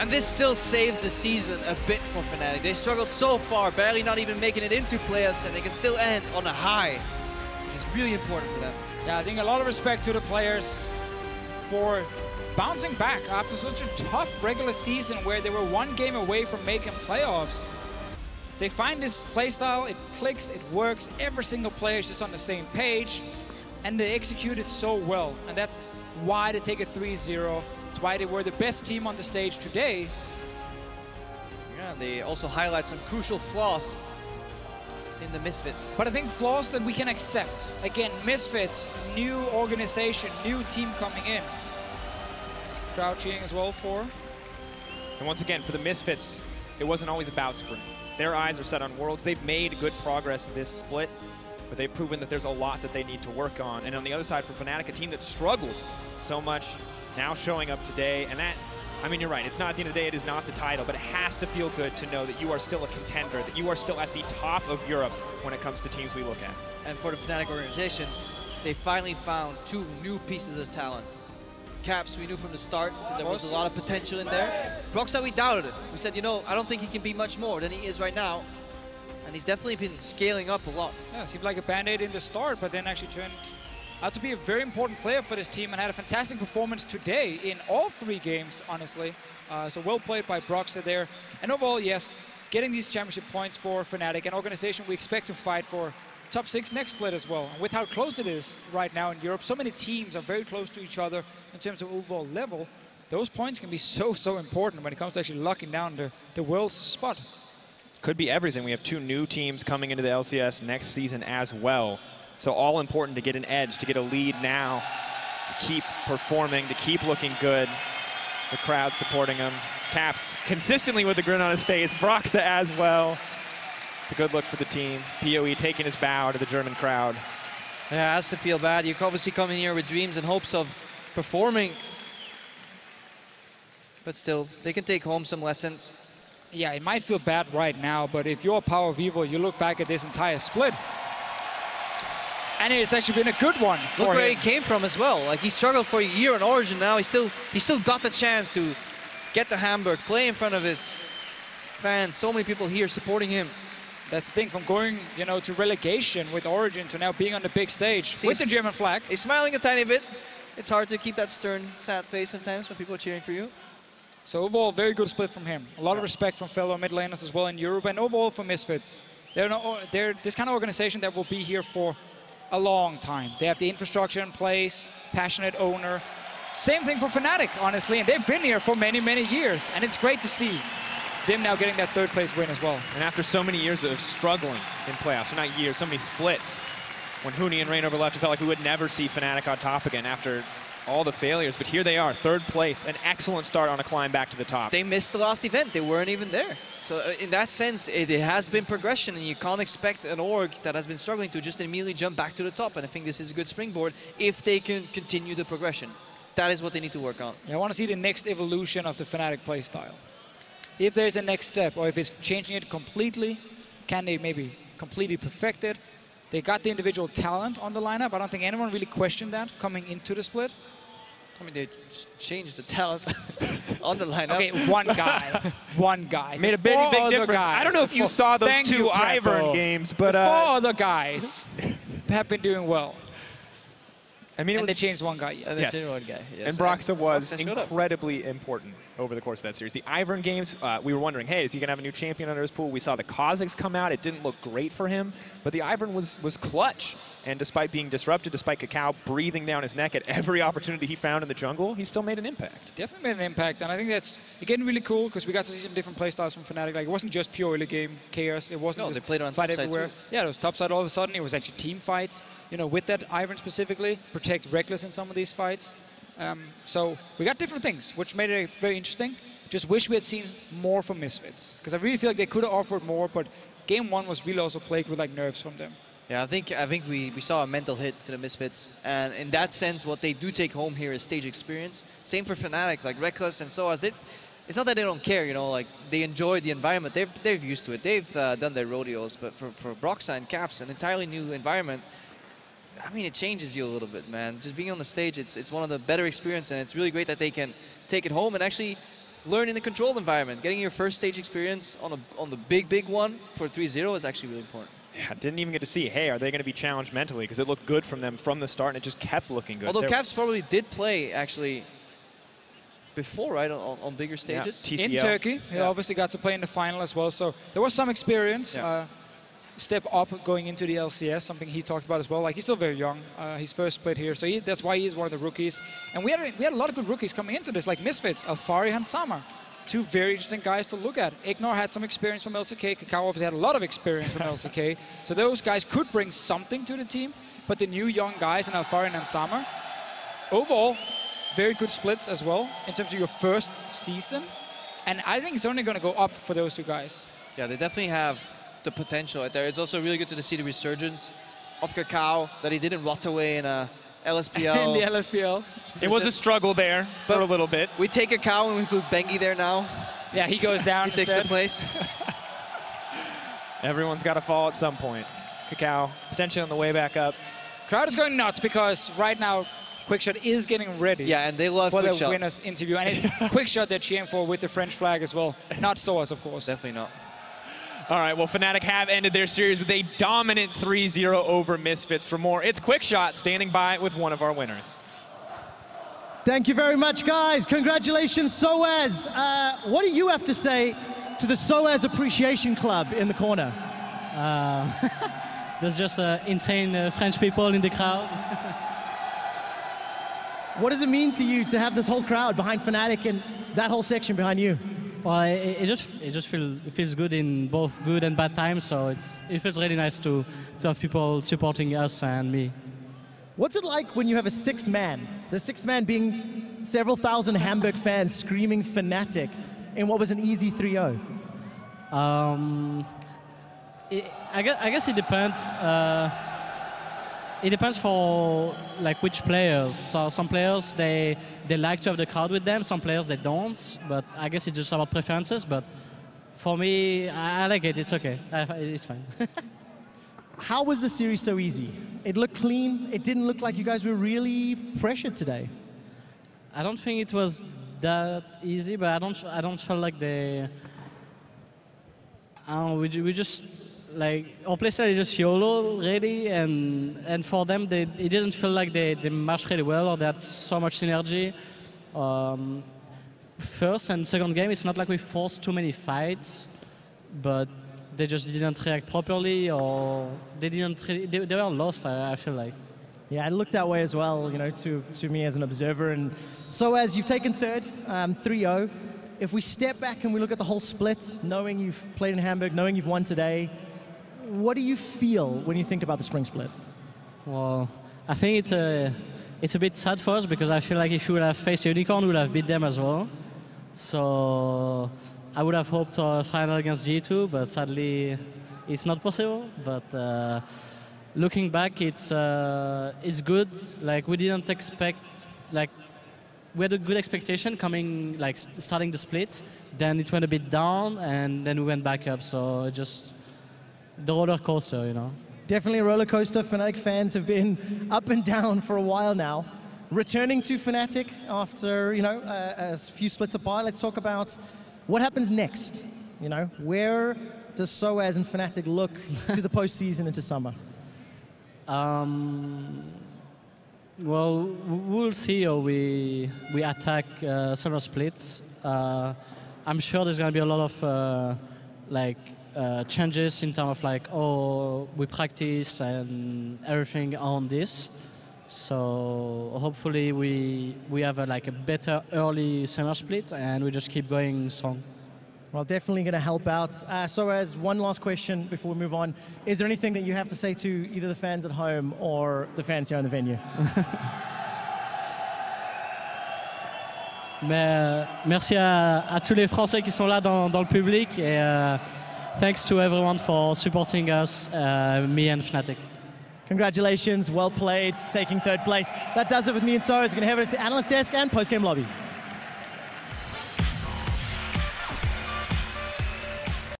And this still saves the season a bit for FNATIC. They struggled so far, barely not even making it into playoffs, and they can still end on a high, which is really important for them. Yeah, I think a lot of respect to the players for bouncing back after such a tough regular season where they were one game away from making playoffs. They find this playstyle, it clicks, it works, every single player is just on the same page, and they execute it so well. And that's why they take a 3-0. It's why they were the best team on the stage today. Yeah, they also highlight some crucial flaws in the MISFITS. But I think flaws that we can accept. Again, MISFITS, new organization, new team coming in. Crowd cheering as well for. And once again, for the MISFITS, it wasn't always about Spring. Their eyes are set on Worlds. They've made good progress in this split, but they've proven that there's a lot that they need to work on. And on the other side for FNATIC, a team that struggled so much, now showing up today. And that, I mean, you're right, it's not at the end of the day, it is not the title, but it has to feel good to know that you are still a contender, that you are still at the top of Europe when it comes to teams we look at. And for the FNATIC organization, they finally found 2 new pieces of talent. Caps, we knew from the start that there was a lot of potential in there. BROXAH, we doubted it. We said, you know, I don't think he can be much more than he is right now. And he's definitely been scaling up a lot. Yeah, seemed like a band-aid in the start, but then actually turned out to be a very important player for this team and had a fantastic performance today in all 3 games, honestly. So well played by BROXAH there. And overall, yes, getting these championship points for FNATIC, an organization we expect to fight for top 6 next split as well. And with how close it is right now in Europe, so many teams are very close to each other in terms of overall level. Those points can be so important when it comes to actually locking down the world's spot. Could be everything. We have 2 new teams coming into the LCS next season as well. So all important to get an edge, to get a lead now, to keep performing, to keep looking good. The crowd supporting him. Caps consistently with a grin on his face. BROXAH as well. It's a good look for the team. POE taking his bow to the German crowd. Yeah, it has to feel bad. You're obviously coming here with dreams and hopes of performing. But still, they can take home some lessons. Yeah, it might feel bad right now, but if you're POWEROFEVIL, you look back at this entire split, and it's actually been a good one for him. Look where he came from as well. Like, he struggled for a year in Origin. Now he still got the chance to get to Hamburg, play in front of his fans. So many people here supporting him. That's the thing, from going, you know, to relegation with Origin to now being on the big stage with the German flag. He's smiling a tiny bit. It's hard to keep that stern, sad face sometimes when people are cheering for you. So overall, very good split from him. A lot of respect from fellow mid laners as well in Europe, and overall for MISFITS. They're this kind of organization that will be here for a long time. They have the infrastructure in place, passionate owner. Same thing for FNATIC, honestly, and they've been here for many, many years, and it's great to see them now getting that 3rd place win as well. And after so many years of struggling in playoffs, or not years, so many splits, when Huni and Reignover left, it felt like we would never see FNATIC on top again after all the failures. But here they are, 3rd place, an excellent start on a climb back to the top. They missed the last event. They weren't even there. So in that sense, it has been progression, and you can't expect an org that has been struggling to just immediately jump back to the top. And I think this is a good springboard if they can continue the progression. That is what they need to work on. Yeah, I want to see the next evolution of the FNATIC playstyle. If there's a next step, or if it's changing it completely, can they maybe completely perfect it? They got the individual talent on the lineup. I don't think anyone really questioned that coming into the split. I mean, they changed the talent on the lineup. Okay, one guy. One guy. Made a big difference. Guys. I don't know if you saw those 2 Ivern games, but 4 other guys have been doing well. I mean, and they changed one guy. Yes. Yes. One guy. Yes. And BROXAH was incredibly important over the course of that series. The Ivern games, we were wondering, hey, is he going to have a new champion under his pool? We saw the Kha'Zix come out. It didn't look great for him, but the Ivern was clutch. And despite being disrupted, despite KAKAO breathing down his neck at every opportunity he found in the jungle, he still made an impact. Definitely made an impact, and I think that's again really cool because we got to see some different playstyles from FNATIC. Like, it wasn't just pure early game chaos. It wasn't just they played on fight everywhere. Too. Yeah, it was topside all of a sudden. It was actually team fights. You know, with that Ivern specifically, protect REKKLES in some of these fights. So we got different things, which made it very interesting. Just wish we had seen more from MISFITS because I really feel like they could have offered more. But game 1 was really also plagued with like nerves from them. Yeah, I think we saw a mental hit to the MISFITS, and in that sense, what they do take home here is stage experience. Same for FNATIC, like REKKLES and SOAZ. It's not that they don't care, you know, like they enjoy the environment. They're used to it. They've done their rodeos, but for BROXAH and Caps, an entirely new environment. I mean, it changes you a little bit, man. Just being on the stage, it's one of the better experiences, and it's really great that they can take it home and actually learn in a controlled environment. Getting your first stage experience on the big one for 3-0 is actually really important. Yeah, didn't even get to see, hey, are they going to be challenged mentally? Because it looked good from them from the start, and it just kept looking good. Although Caps probably did play, actually, before, right, on bigger stages. Yeah, in Turkey. He obviously got to play in the final as well, so there was some experience. Yeah. Step up going into the LCS, something he talked about as well. Like, he's still very young. His first split here, so that's why he is one of the rookies. And we had a lot of good rookies coming into this, like MISFITS, ALPHARI, and Samar. Two very interesting guys to look at. IGNAR had some experience from LCK. KAKAO obviously had a lot of experience from LCK. So those guys could bring something to the team. But the new young guys in ALPHARI and Samar, overall, very good splits as well in terms of your first season. And I think it's only going to go up for those two guys. Yeah, they definitely have the potential out there. It's also really good to see the resurgence of KAKAO, that he didn't rot away in a LSPL. In the LSPL. It was a struggle there for a little bit. We take KAKAO and we put Bengi there now. Yeah, he goes down. He takes the place. Everyone's got to fall at some point. KAKAO, potentially on the way back up. Crowd is going nuts because right now, Quickshot is getting ready. Yeah, and they love for Quickshot. the winners interview. And it's Quickshot they're cheering for with the French flag as well. Not SOAZ, of course. Definitely not. All right, well, FNATIC have ended their series with a dominant 3-0 over MISFITS. For more, it's Quickshot standing by with one of our winners. Thank you very much, guys. Congratulations, SOAZ. What do you have to say to the SOAZ Appreciation Club in the corner? There's just insane French people in the crowd. What does it mean to you to have this whole crowd behind FNATIC and that whole section behind you? Well, it just feels good in both good and bad times. So it feels really nice to have people supporting us and me. What's it like when you have a sixth man? The sixth man being several thousand Hamburg fans screaming FNATIC in what was an easy 3-0. I guess it depends. It depends for like which players. So some players they like to have the crowd with them. Some players they don't. But I guess it's just about preferences. But for me, I like it. It's okay. It's fine. How was the series so easy? It looked clean. It didn't look like you guys were really pressured today. I don't think it was that easy, but I don't feel like they. We just. Like, our playstyle is just YOLO, really, and for them, it didn't feel like they matched really well or they had so much synergy. First and second game, it's not like we forced too many fights, but they just didn't react properly or they were lost, I feel like. Yeah, it looked that way as well, you know, to me as an observer. And so as you've taken third, 3-0, if we step back and we look at the whole split, knowing you've played in Hamburg, knowing you've won today, what do you feel when you think about the spring split? Well, I think it's a bit sad for us because I feel like if we would have faced Unicorn, we would have beat them as well. So I would have hoped for a final against G2, but sadly it's not possible. But looking back, it's good. Like, we didn't expect, like, we had a good expectation coming, like, starting the split. Then it went a bit down, and then we went back up. So just the roller coaster, you know. Definitely a roller coaster. FNATIC fans have been up and down for a while now. Returning to FNATIC after, you know, a few splits apart, let's talk about what happens next. You know, where does SOAZ and FNATIC look to the postseason into summer? Well, we'll see how we attack summer splits. I'm sure there's going to be a lot of changes in terms of like, oh, we practice and everything on this. So hopefully we have a better early summer split and we just keep going strong. Well, definitely going to help out. So as one last question before we move on, is there anything that you have to say to either the fans at home or the fans here in the venue? Merci à tous les Français qui sont là dans le public et thanks to everyone for supporting us, me and FNATIC. Congratulations, well played, taking third place. That does it with me and SOAZ. We're going to head over to the analyst desk and post-game lobby.